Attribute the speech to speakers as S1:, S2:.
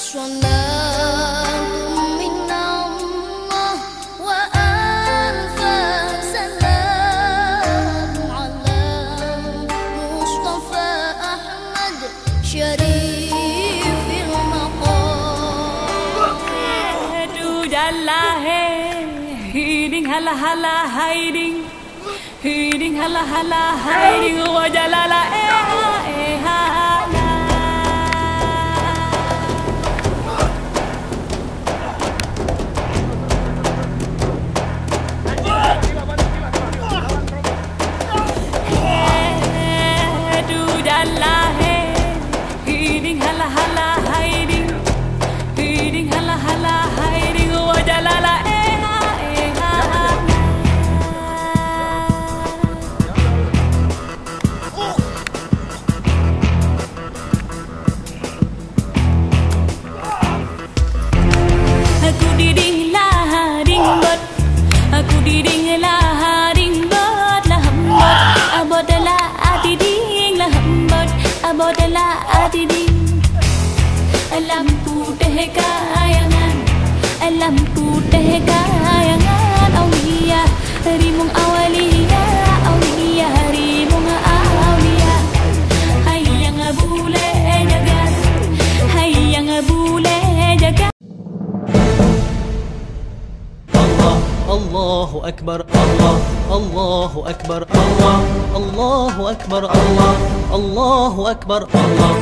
S1: Salatu minallah wa alfa salam ala Mustafa Ahmad Syarifil maqam.
S2: Du jalla hai hiding hala hala hiding hiding hala hala hiding wa jalala Abodala adiding lampu teh kayangan lampu teh kayangan aulia rimung awalia aulia rimung aulia hayang bule jagat hayang bule jagat.
S3: Allahu Akbar Allah Allahu Akbar Allah Allahu Akbar Allah Allahu Akbar Allah.